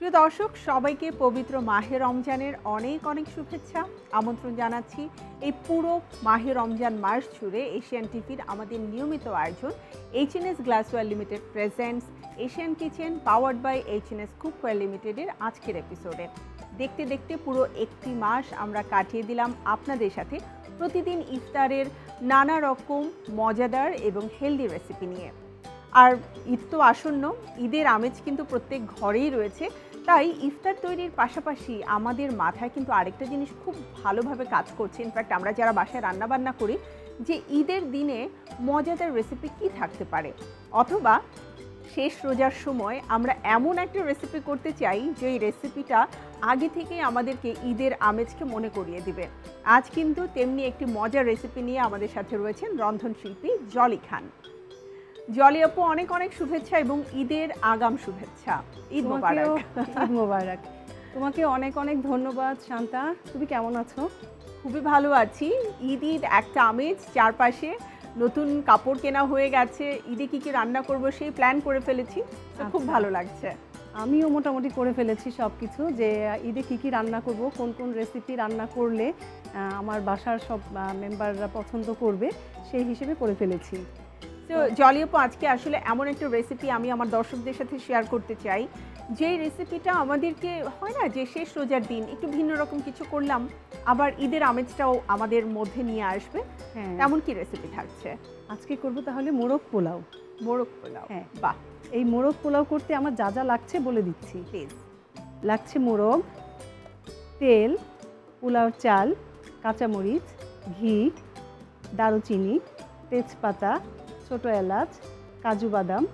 প্রিয় দর্শক, সবাইকে পবিত্র মাহে রমজানের অনেক অনেক শুভেচ্ছা। আমন্ত্রণ জানাচ্ছি এই পুরো মাহে রমজান মাস জুড়ে এশিয়ান টিভির আমাদের নিয়মিত আয়োজন H&S glassware limited presents Asian kitchen powered by H&S cookware লিমিটেডের আজকের এপিসোডে। দেখতে দেখতে পুরো একটি মাস আমরা কাটিয়ে দিলাম আপনাদের সাথে প্রতিদিন ইফতারের নানা রকম মজাদার এবং হেলদি রেসিপি নিয়ে। আর ঈদ তো আসন্ন, ঈদের আমেজ কিন্তু প্রত্যেক ঘরেই রয়েছে। তাই ইফতার তৈরির পাশাপাশি আমাদের মাথায় কিন্তু আরেকটা জিনিস খুব ভালোভাবে কাজ করছে। ইনফ্যাক্ট আমরা যারা বাসায় রান্নাবান্না করি, যে ঈদের দিনে মজাদার রেসিপি কী থাকতে পারে, অথবা শেষ রোজার সময় আমরা এমন একটা রেসিপি করতে চাই যে রেসিপিটা আগে থেকেই আমাদেরকে ঈদের আমেজকে মনে করিয়ে দিবে। আজ কিন্তু তেমনি একটি মজার রেসিপি নিয়ে আমাদের সাথে রয়েছেন রন্ধনশিল্পী জলি খান। জলি আপু, অনেক অনেক শুভেচ্ছা এবং ঈদের আগাম শুভেচ্ছা। ঈদ মোবারক। ঈদ মোবারক। তোমাকে অনেক অনেক ধন্যবাদ শান্তা। তুমি কেমন আছো? খুবই ভালো আছি। ঈদ একটা আমেজ, চারপাশে নতুন কাপড় কেনা হয়ে গেছে, ঈদে কী কী রান্না করব সেই প্ল্যান করে ফেলেছি, তো খুব ভালো লাগছে। আমিও মোটামুটি করে ফেলেছি সব কিছু, যে ঈদে কী কী রান্না করব, কোন কোন রেসিপি রান্না করলে আমার বাসার সব মেম্বাররা পছন্দ করবে সেই হিসেবে করে ফেলেছি। তো জলি আপু, আজকে আসলে এমন একটা রেসিপি আমি আমার দর্শকদের সাথে শেয়ার করতে চাই, যেই রেসিপিটা আমাদেরকে হয় না যে শেষ রোজার দিন একটু ভিন্ন রকম কিছু করলাম, আবার ঈদের আমেজটাও আমাদের মধ্যে নিয়ে আসবে। হ্যাঁ, এমন কি রেসিপি থাকছে? আজকে করব তাহলে মোরগ পোলাও। মোরগ পোলাও? হ্যাঁ, বাহ। এই মোরগ পোলাও করতে আমার যা যা লাগছে বলে দিচ্ছি। প্লিজ। লাগছে মোরগ, তেল, পোলাও চাল, কাঁচামরিচ, ঘি, দারুচিনি, তেজপাতা, ছোটো এলাচ, কাজু বাদাম,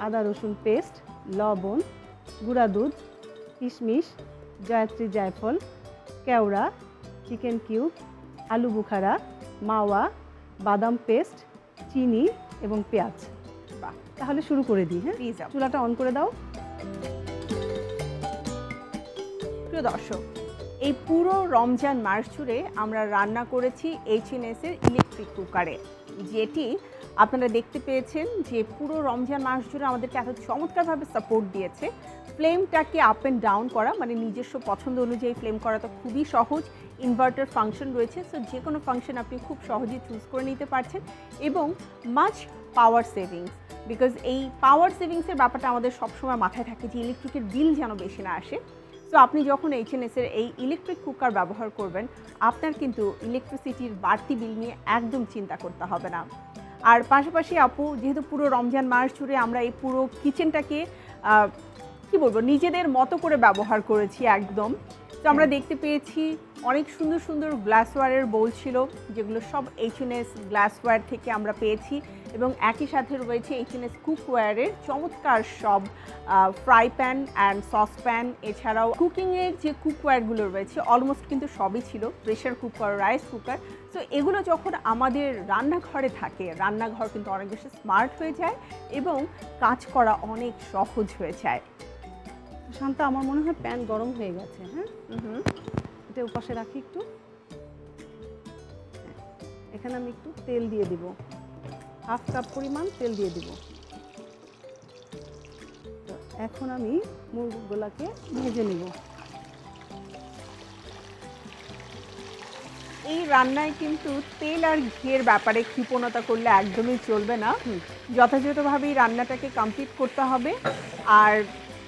আদা রসুন পেস্ট, লবণ, গুঁড়া দুধ, কিশমিশ, জয়ত্রী জায়ফল, কেওড়া, চিকেন কিউব, আলু বুখারা, মাওয়া, বাদাম পেস্ট, চিনি এবং পেঁয়াজ। বাহ, তাহলে শুরু করে দিই। হ্যাঁ, প্লিজ চুলাটা অন করে দাও। প্রিয় দর্শক, এই পুরো রমজান মাস জুড়ে আমরা রান্না করেছি H&S এর ইলেকট্রিক কুকারে, যেটি আপনারা দেখতে পেয়েছেন যে পুরো রমজান মাস জুড়ে আমাদেরকে এত চমৎকারভাবে সাপোর্ট দিয়েছে। ফ্লেমটাকে আপ অ্যান্ড ডাউন করা, মানে নিজস্ব পছন্দ অনুযায়ী ফ্লেম করা তো খুবই সহজ। ইনভার্টার ফাংশন রয়েছে, সো যে কোনো ফাংশন আপনি খুব সহজেই চুজ করে নিতে পারছেন, এবং মাচ পাওয়ার সেভিংস। বিকজ এই পাওয়ার সেভিংসের ব্যাপারটা আমাদের সবসময় মাথায় থাকে যে ইলেকট্রিকের বিল যেন বেশি না আসে। সো আপনি যখন H&S এর এই ইলেকট্রিক কুকার ব্যবহার করবেন, আপনার কিন্তু ইলেকট্রিসিটির বাড়তি বিল নিয়ে একদম চিন্তা করতে হবে না। আর পাশাপাশি আপু, যেহেতু পুরো রমজান মাস জুড়ে আমরা এই পুরো কিচেনটাকে কি বলবো, নিজেদের মতো করে ব্যবহার করেছি একদম। তো আমরা দেখতে পেয়েছি অনেক সুন্দর সুন্দর গ্লাসওয়্যারের বোল ছিল, যেগুলো সব H&S গ্লাসওয়্যার থেকে আমরা পেয়েছি, এবং একই সাথে রয়েছে H&S কুকওয়্যারের চমৎকার সব ফ্রাই প্যান অ্যান্ড সসপ্যান। এছাড়াও কুকিংয়ের যে কুকওয়্যারগুলো রয়েছে অলমোস্ট কিন্তু সবই ছিল, pressure cooker, rice cooker. So এগুলো যখন আমাদের রান্নাঘরে থাকে, রান্নাঘর কিন্তু অনেক বেশি স্মার্ট হয়ে যায় এবং কাজ করা অনেক সহজ হয়ে যায়। শান্তা, আমার মনে হয় প্যান গরম হয়ে গেছে। হ্যাঁ, এটা উপাসে রাখি একটু। এখানে আমি একটু তেল দিয়ে দিব, হাফ কাপ পরিমাণ তেল দিয়ে দিব। তো এখন আমি মুরগগুলোকে ভেজে নিব। এই রান্নায় কিন্তু তেল আর ঘিয়ের ব্যাপারে কৃপণতা করলে একদমই চলবে না। যথাযথভাবেই রান্নাটাকে কমপ্লিট করতে হবে। আর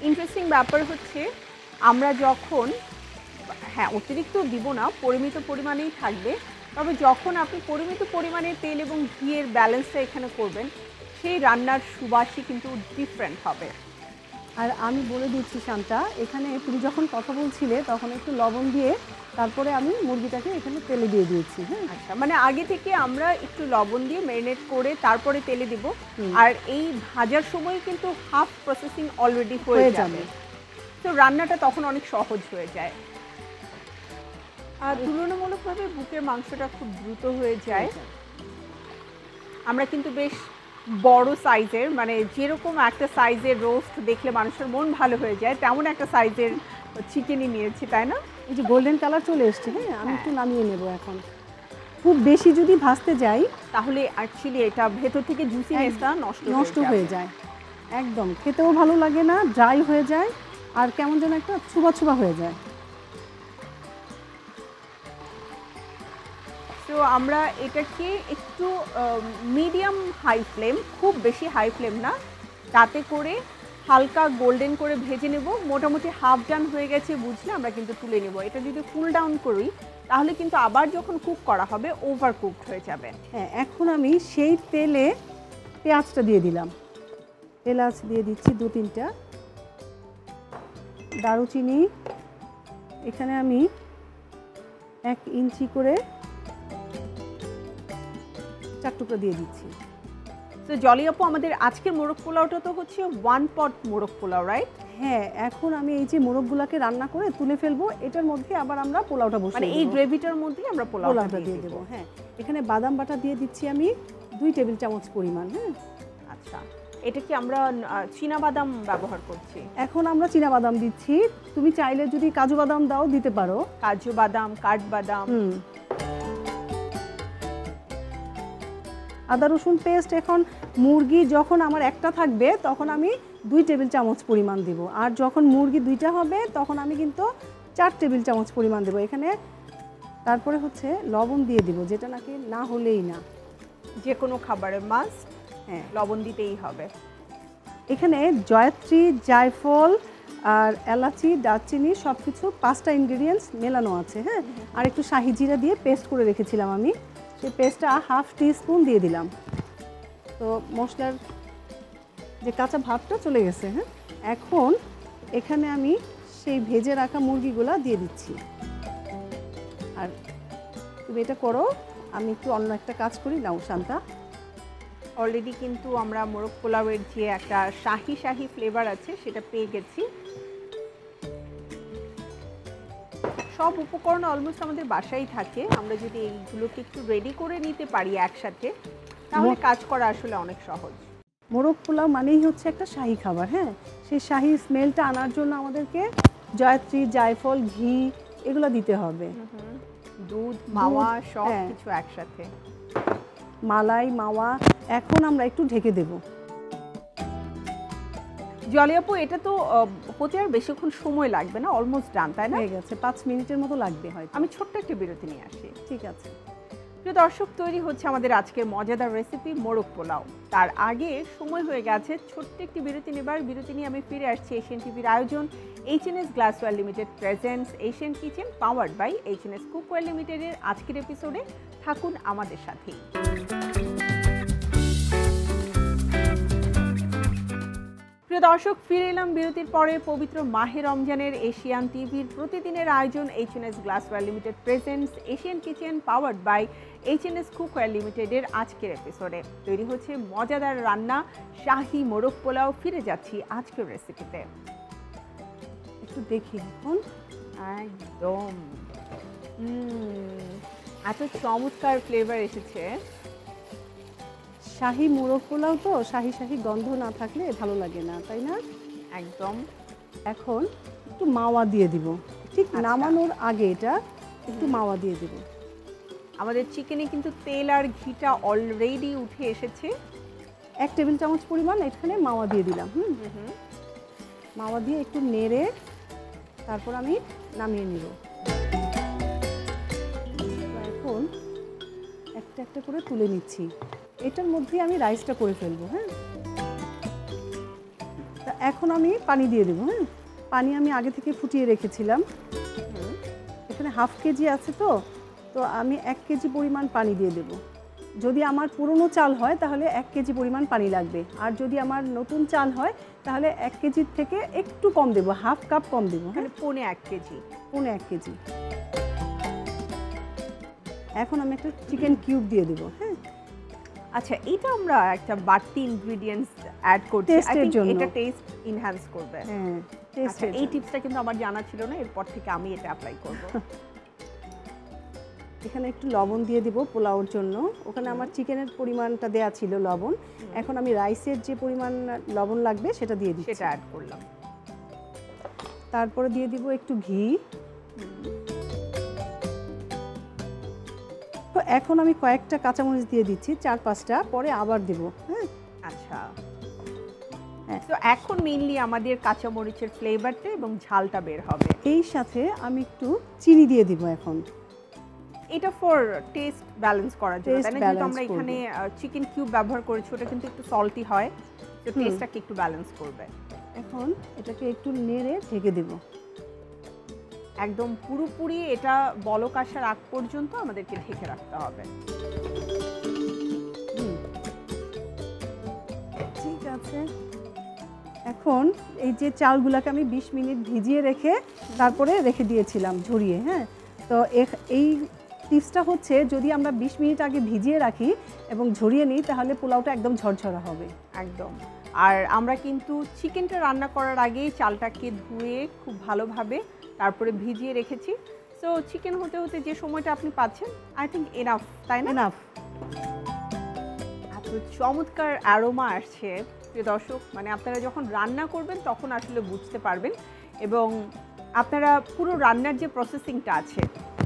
ইন্টারেস্টিং ব্যাপার হচ্ছে, আমরা যখন, হ্যাঁ অতিরিক্ত দিব না, পরিমিত পরিমাণেই থাকবে, তবে যখন আপনি পরিমিত পরিমাণে তেল এবং ঘিয়ের ব্যালেন্সটা এখানে করবেন, সেই রান্নার সুবাসই কিন্তু ডিফারেন্ট হবে। আর আমি বলে দিচ্ছি শান্তা, এখানে তুমি যখন কথা বলছিলে তখন একটু লবণ দিয়ে তারপরে আমি মুরগিটাকে এখানে তেলে দিয়ে দিয়েছি। হ্যাঁ, আচ্ছা, মানে আগে থেকে আমরা একটু লবণ দিয়ে ম্যারিনেট করে তারপরে তেলে দিব, আর এই ভাজার সময় কিন্তু হাফ প্রসেসিং অলরেডি হয়ে যাবে, তো রান্নাটা তখন অনেক সহজ হয়ে যায়। আর তুলনামূলকভাবে বুকের মাংসটা খুব দ্রুত হয়ে যায়। আমরা কিন্তু বেশ বড় সাইজের, মানে যেরকম একটা সাইজের রোস্ট দেখলে মানুষের মন ভালো হয়ে যায়, তেমন একটা সাইজের চিকেনই নিয়েছি, তাই না? এই যে গোল্ডেন কালার চলে এসছে। হ্যাঁ, আমি একটু নামিয়ে নেব এখন। খুব বেশি যদি ভাজতে যাই তাহলে অ্যাকচুয়ালি এটা ভেতর থেকে জুসিনেসটা নষ্ট হয়ে যায়, একদম খেতেও ভালো লাগে না, ড্রাই হয়ে যায়। আর কেমন যেন একটা ছুবা ছুবা হয়ে যায়। তো আমরা এটাকে একটু মিডিয়াম হাই ফ্লেম, খুব বেশি হাই ফ্লেম না, তাতে করে হালকা গোল্ডেন করে ভেজে নেব। মোটামুটি হাফ ডান হয়ে গেছে বুঝলে আমরা কিন্তু তুলে নেব। এটা যদি ফুল ডাউন করি তাহলে কিন্তু আবার যখন কুক করা হবে ওভার কুকড হয়ে যাবে। হ্যাঁ, এখন আমি সেই তেলে পেঁয়াজটা দিয়ে দিলাম। এলাচ দিয়ে দিচ্ছি 2-3টা, দারুচিনি এখানে আমি 1 ইঞ্চি করে 4 টুকরো দিয়ে দিচ্ছি। তো জলি আপু, আমাদের আজকের মোরগ পোলাওটা তো হচ্ছে 1 পট মোরগ পোলাও, রাইট? হ্যাঁ, এখন আমি এই যে মোরগগুলোকে রান্না করে তুলে ফেলবো, এটার মধ্যে আবার আমরা পোলাওটা বসিয়ে মানে এই গ্রেভিটার মধ্যে আমরা পোলাওটা দিয়ে দেবো। হ্যাঁ, এখানে বাদাম বাটা দিয়ে দিচ্ছি আমি 2 টেবিল চামচ পরিমাণ। হ্যাঁ, আচ্ছা, এটা কি আমরা চীনা বাদাম ব্যবহার করছি? এখন আমরা চীনা বাদাম দিচ্ছি, তুমি চাইলে যদি কাজু বাদাম দাও দিতে পারো। কাজু বাদাম, কাঠবাদাম। আদা রসুন পেস্ট এখন মুরগি যখন আমার একটা থাকবে তখন আমি 2 টেবিল চামচ পরিমাণ দেব, আর যখন মুরগি 2টা হবে তখন আমি কিন্তু 4 টেবিল চামচ পরিমাণ দেব এখানে। তারপরে হচ্ছে লবণ দিয়ে দিব, যেটা নাকি না হলেই না, যে কোনো খাবারের মাস্ট। হ্যাঁ, লবণ দিতেই হবে। এখানে জয়ত্রী, জায়ফল আর এলাচি, দারচিনি সব কিছু 5টা ইনগ্রেডিয়েন্টস মেলানো আছে। হ্যাঁ, আর একটু শাহি জিরা দিয়ে পেস্ট করে রেখেছিলাম আমি, সেই পেস্টটা 1/2 টিস্পুন দিয়ে দিলাম। তো মশলার যে কাঁচা ভাবটা চলে গেছে। হ্যাঁ, এখন এখানে আমি সেই ভেজে রাখা মুরগিগুলা দিয়ে দিচ্ছি। আর তুমি এটা করো, আমি একটু অন্য একটা কাজ করি। নাও শান্তা, অলরেডি কিন্তু আমরা মোরগ পোলাওয়ের যে একটা শাহি শাহি ফ্লেভার আছে সেটা পেয়ে গেছি। সব উপকরণ অলমোস্ট আমাদের বাসায় থাকে, আমরা যদি এইগুলোকে একটু রেডি করে নিতে পারি একসাথে তাহলে কাজ করা আসলে অনেক সহজ। মোরগ পোলাও মানেই হচ্ছে একটা শাহি খাবার। হ্যাঁ, সেই শাহি স্মেলটা আনার জন্য আমাদেরকে জয়ত্রী, জায়ফল, ঘি এগুলো দিতে হবে, দুধ, মাওয়া সব কিছু একসাথে, মালাই, মাওয়া। এখন আমরা একটু ঢেকে দেব। জলি আপু, এটা তো হতে আর বেশিক্ষণ সময় লাগবে না, অলমোস্ট ডান, তাই না? হয়ে গেছে, 5 মিনিটের মতো লাগবে হয়তো। আমি ছোট্ট একটা বিরতি নিয়ে আসি। ঠিক আছে। প্রিয় দর্শক, তৈরি হচ্ছে আমাদের আজকের মজাদার রেসিপি মোরগ পোলাও। তার আগে সময় হয়ে গেছে ছোট্ট একটি বিরতি নেবার। বিরতি নিয়ে আমি ফিরে আসছি এশিয়ান টিভির আয়োজন H&S glassware limited presents Asian kitchen powered by H&S cookware লিমিটেডের আজকের এপিসোডে। থাকুন আমাদের সাথেই। প্রিয় দর্শক, ফিরে এলাম বিরতির পরে। পবিত্র মাহে রমজানের এশিয়ান টিভির প্রতিদিনের আয়োজন H&S glassware limited presents Asian kitchen powered by H&S cookware লিমিটেডের আজকের এপিসোডে। তৈরি হচ্ছে মজাদার রান্না শাহি মোরগ পোলাও। ফিরে যাচ্ছি আজকের রেসিপিতে। একটু দেখি এখন। একদম এত চমৎকার ফ্লেভার এসেছে। শাহি মোরগ পোলাও তো শাহি শাহি গন্ধ না থাকলে ভালো লাগে না, তাই না? একদম। এখন একটু মাওয়া দিয়ে দিব, ঠিক নামানোর আগে এটা একটু মাওয়া দিয়ে দিব। আমাদের চিকেনে কিন্তু তেল আর ঘিটা অলরেডি উঠে এসেছে। 1 টেবিল চামচ পরিমাণ এখানে মাওয়া দিয়ে দিলাম। মাওয়া দিয়ে একটু নেড়ে তারপর আমি নামিয়ে নিব। এখন একটা একটা করে তুলে নিচ্ছি। এটার মধ্যে আমি রাইসটা করে ফেলবো। হ্যাঁ, তা এখন আমি পানি দিয়ে দেবো। হ্যাঁ, পানি আমি আগে থেকে ফুটিয়ে রেখেছিলাম। এখানে 1/2 কেজি আছে, তো আমি 1 কেজি পরিমাণ পানি দিয়ে দেব। যদি আমার পুরনো চাল হয় তাহলে 1 কেজি পরিমাণ পানি লাগবে, আর যদি আমার নতুন চাল হয় তাহলে 1 কেজির থেকে একটু কম দেব, 1/2 কাপ কম দেবো। মানে পৌনে 1 কেজি। পৌনে 1 কেজি। এখন আমি একটা চিকেন কিউব দিয়ে দেবো। হ্যাঁ, আচ্ছা, এটা আমরা একটা বাড়তি ইনগ্রেডিয়েন্টস অ্যাড করছি টেস্টের জন্য। এটা টেস্ট এনহ্যান্স করবে। হ্যাঁ, আচ্ছা, এই টিপসটা কিন্তু আমার জানা ছিল না, এরপর থেকে আমি এটা অ্যাপ্লাই করব। এখানে একটু লবণ দিয়ে দিব পোলাওর জন্য। ওখানে আমার চিকেনের পরিমাণটা দেয়া ছিল লবণ, এখন আমি রাইসের যে পরিমাণ লবণ লাগবে সেটা দিয়ে দিচ্ছি। সেটা অ্যাড করলাম। তারপরে দিয়ে দিব একটু ঘি। তো এখন আমি কয়েকটা কাঁচামরিচ দিয়ে দিচ্ছি, 4-5টা, পরে আবার দেব। হ্যাঁ, আচ্ছা, হ্যাঁ। তো এখন মেইনলি আমাদের কাঁচামরিচের ফ্লেভারটা এবং ঝালটা বের হবে। এই সাথে আমি একটু চিনি দিয়ে দিব এখন। এটা ফর টেস্ট ব্যালেন্স করার জন্য, Taste তাই না? যেহেতু balance আমরা এখানে করবে। চিকেন কিউব ব্যবহার করেছি, ওটা কিন্তু একটু সল্টি হয়, তো হুম। টেস্টটাকে একটু ব্যালেন্স করবে। এখন এটাকে একটু নেড়ে ঢেকে দেব। একদম পুরোপুরি এটা বলক আসার আগ পর্যন্ত আমাদেরকে ঢেকে রাখতে হবে। হুম। ঠিক আছে। এখন এই যে চালগুলোকে আমি 20 মিনিট ভিজিয়ে রেখে তারপরে রেখে দিয়েছিলাম ঝরিয়ে, হ্যাঁ। তো এই টিপসটা হচ্ছে, যদি আমরা 20 মিনিট আগে ভিজিয়ে রাখি এবং ঝরিয়ে নিই তাহলে পোলাওটা একদম ঝরঝরা হবে। একদম। আর আমরা কিন্তু চিকেনটা রান্না করার আগেই চালটাকে ধুয়ে খুব ভালোভাবে তারপরে ভিজিয়ে রেখেছি। সো চিকেন হতে হতে যে সময়টা আপনি পাচ্ছেন, আই থিঙ্ক এনাফ, তাই না? এনাফ। এত চমৎকার অ্যারোমা আসছে প্রিয় দর্শক, মানে আপনারা যখন রান্না করবেন তখন আসলে বুঝতে পারবেন, এবং আপনারা পুরো রান্নার যে প্রসেসিংটা আছে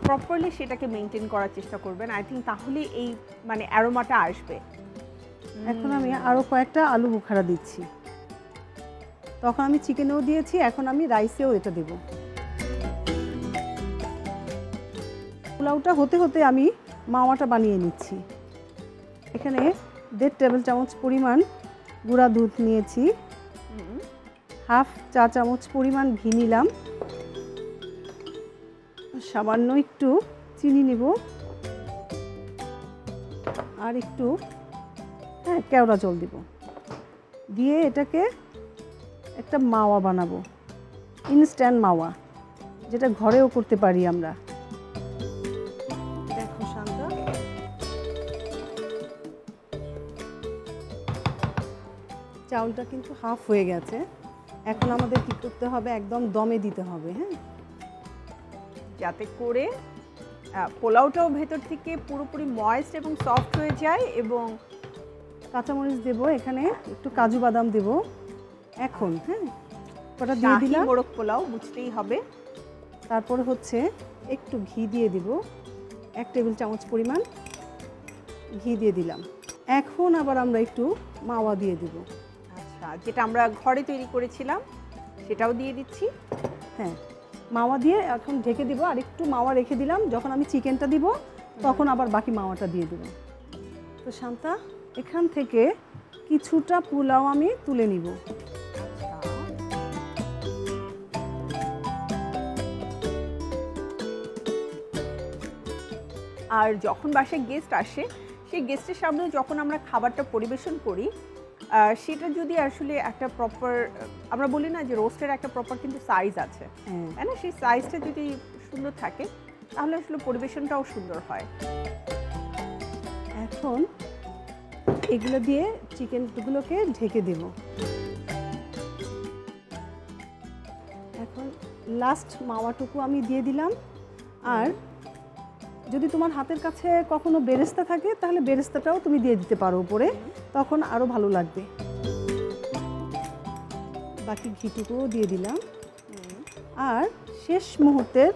প্রপারলি সেটাকে মেনটেন করার চেষ্টা করবেন। আই থিঙ্ক তাহলে এই মানে অ্যারোমাটা আসবে। এখন আমি আরও কয়েকটা আলু বুখারা দিচ্ছি। তখন আমি চিকেনেও দিয়েছি, এখন আমি রাইসেও এটা দেব। পোলাওটা হতে হতে আমি মাওয়াটা বানিয়ে নিচ্ছি। এখানে 1.5 টেবিল চামচ পরিমাণ গুঁড়া দুধ নিয়েছি, হাফ চা চামচ পরিমাণ ঘি নিলাম, সামান্য একটু চিনি নিব, আর একটু কেওড়া জল দিব, দিয়ে এটাকে একটা মাওয়া বানাবো, ইনস্ট্যান্ট মাওয়া, যেটা ঘরেও করতে পারি আমরা। দেখো শান্তা, চাউলটা কিন্তু হাফ হয়ে গেছে। এখন আমাদের কি করতে হবে, একদম দমে দিতে হবে, হ্যাঁ, যাতে করে পোলাওটাও ভেতর থেকে পুরোপুরি ময়েস্ট এবং সফট হয়ে যায়। এবং কাঁচামরিচ দেব, এখানে একটু কাজু বাদাম দেব এখন, হ্যাঁ, ওটা দিয়ে শাহী দিলাম। মোরগ পোলাও বুঝতেই হবে। তারপরে হচ্ছে একটু ঘি দিয়ে দিব, 1 টেবিল চামচ পরিমাণ ঘি দিয়ে দিলাম। এখন আবার আমরা একটু মাওয়া দিয়ে দিব। আচ্ছা, যেটা আমরা ঘরে তৈরি করেছিলাম সেটাও দিয়ে দিচ্ছি। হ্যাঁ, মাওয়া দিয়ে এখন ঢেকে দিব, আর একটু মাওয়া রেখে দিলাম। যখন আমি চিকেনটা দিব তখন আবার বাকি মাওয়াটা দিয়ে দেব। তো শান্তা, এখান থেকে কিছুটা পোলাও আমি তুলে নিব। আর যখন বাসায় গেস্ট আসে, সেই গেস্টের সামনে যখন আমরা খাবারটা পরিবেশন করি, সেটা যদি আসলে একটা প্রপার, আমরা বলি না যে রোস্টের একটা প্রপার কিন্তু সাইজ আছে, তাই না? সেই সাইজটা যদি সুন্দর থাকে তাহলে আসলে পরিবেশনটাও সুন্দর হয়। এখন এগুলো দিয়ে চিকেনগুলোকে ঢেকে দেব। এখন লাস্ট মাওয়াটুকু আমি দিয়ে দিলাম। আর যদি তোমার হাতের কাছে কখনো বেরেস্তা থাকে তাহলে বেরেস্তাটাও তুমি দিয়ে দিতে পারো উপরে, তখন আরও ভালো লাগবে। বাকি ঘিটুকুও দিয়ে দিলাম। আর শেষ মুহূর্তের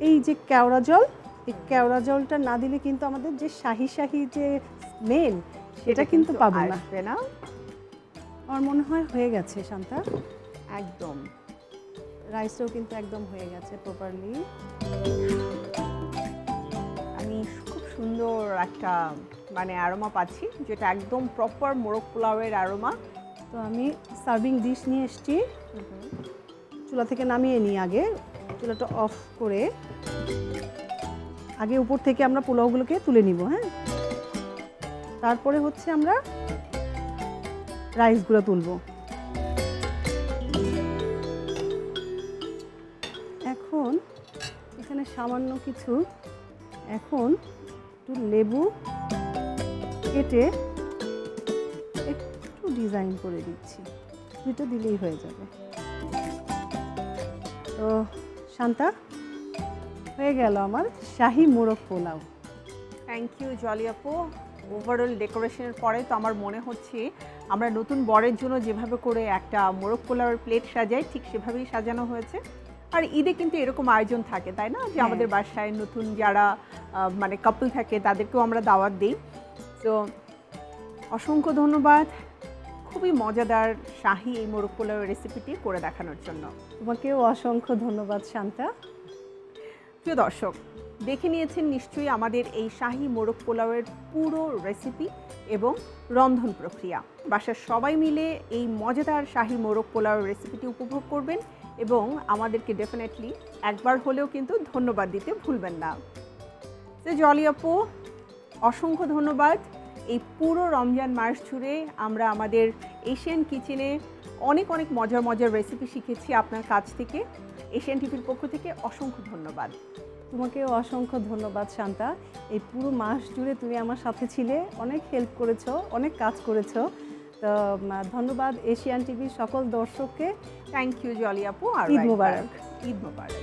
এই যে কেওড়া জল, এই কেওড়া জলটা না দিলে কিন্তু আমাদের যে শাহি শাহি যে স্মেল সেটা কিন্তু পাবো না। আসবে না। আমার মনে হয় হয়ে গেছে শান্তা, একদম। রাইসটাও কিন্তু একদম হয়ে গেছে প্রপারলি। আমি খুব সুন্দর একটা মানে অ্যারোমা পাচ্ছি, যেটা একদম প্রপার মোরগ পোলাওয়ের অ্যারোমা। তো আমি সার্ভিং ডিশ নিয়ে এসেছি, চুলা থেকে নামিয়ে নিই। আগে চুলাটা অফ করে আগে উপর থেকে আমরা পোলাওগুলোকে তুলে নিব, হ্যাঁ। তারপরে হচ্ছে আমরা রাইসগুলো তুলব। এখন এখানে সামান্য কিছু একটু লেবু কেটে একটু ডিজাইন করে দিচ্ছি, দুটো দিলেই হয়ে যাবে। তো শান্তা, হয়ে গেল আমার শাহী মোরগ পোলাও। থ্যাংক ইউ জলি আপু। ওভারঅল ডেকোরেশনের পরে তো আমার মনে হচ্ছে আমরা নতুন বরের জন্য যেভাবে করে একটা মোরগ পোলাওয়ের প্লেট সাজাই, ঠিক সেভাবেই সাজানো হয়েছে। আর ঈদে কিন্তু এরকম আয়োজন থাকে, তাই না? যে আমাদের বাসায় নতুন যারা মানে কাপল থাকে তাদেরকেও আমরা দাওয়াত দিই। তো অসংখ্য ধন্যবাদ, খুবই মজাদার শাহী এই মোরগ পোলাওয়ের রেসিপিটি করে দেখানোর জন্য। তোমাকেও অসংখ্য ধন্যবাদ শান্তা। প্রিয় দর্শক, দেখে নিয়েছেন নিশ্চয়ই আমাদের এই শাহী মোরগ পোলাওয়ের পুরো রেসিপি এবং রন্ধন প্রক্রিয়া। বাসার সবাই মিলে এই মজাদার শাহী মোরগ পোলাওয়ের রেসিপিটি উপভোগ করবেন এবং আমাদেরকে ডেফিনেটলি একবার হলেও কিন্তু ধন্যবাদ দিতে ভুলবেন না। জলি আপু, অসংখ্য ধন্যবাদ। এই পুরো রমজান মাস জুড়ে আমরা আমাদের এশিয়ান কিচেনে অনেক অনেক মজার মজার রেসিপি শিখেছি আপনার কাছ থেকে। এশিয়ান টিভির পক্ষ থেকে অসংখ্য ধন্যবাদ। তোমাকেও অসংখ্য ধন্যবাদ শান্তা। এই পুরো মাস জুড়ে তুমি আমার সাথে ছিলে, অনেক হেল্প করেছো, অনেক কাজ করেছো। তো ধন্যবাদ এশিয়ান টিভির সকল দর্শককে। থ্যাংক ইউ জলি আপু। আর ঈদ মোবারক। ঈদ মোবারক।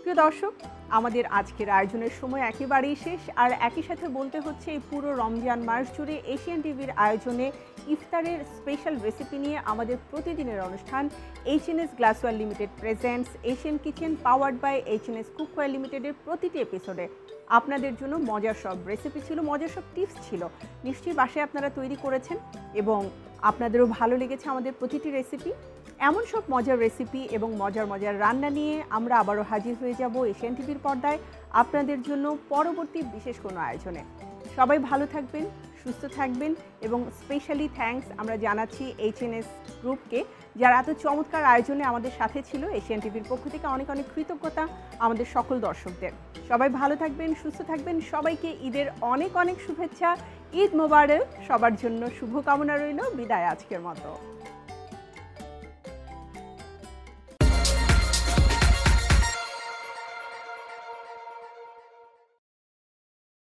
প্রিয় দর্শক, আমাদের আজকের আয়োজনের সময় একেবারেই শেষ। আর একই সাথে বলতে হচ্ছে এই পুরো রমজান মাস জুড়ে এশিয়ান টিভির আয়োজনে ইফতারের স্পেশাল রেসিপি নিয়ে আমাদের প্রতিদিনের অনুষ্ঠান H&S glassware limited presents Asian kitchen powered by H&S cookware লিমিটেডের প্রতিটি এপিসোডে আপনাদের জন্য মজার সব রেসিপি ছিল, মজার সব টিপস ছিল। নিশ্চয়ই বাসায় আপনারা তৈরি করেছেন এবং আপনাদেরও ভালো লেগেছে আমাদের প্রতিটি রেসিপি। এমন সব মজার রেসিপি এবং মজার মজার রান্না নিয়ে আমরা আবারও হাজির হয়ে যাব এশিয়ান টিভির পর্দায় আপনাদের জন্য পরবর্তী বিশেষ কোনো আয়োজনে। সবাই ভালো থাকবেন, সুস্থ থাকবেন এবং স্পেশালি থ্যাঙ্কস আমরা জানাচ্ছি H&S গ্রুপকে, যারা এত চমৎকার আয়োজনে আমাদের সাথে ছিল। এশিয়ান টিভির পক্ষ থেকে অনেক অনেক কৃতজ্ঞতা আমাদের সকল দর্শকদের। সবাই ভালো থাকবেন, সুস্থ থাকবেন। সবাইকে ঈদের অনেক অনেক শুভেচ্ছা। ঈদ মোবারক। সবার জন্য শুভকামনা রইল। বিদায় আজকের মতো।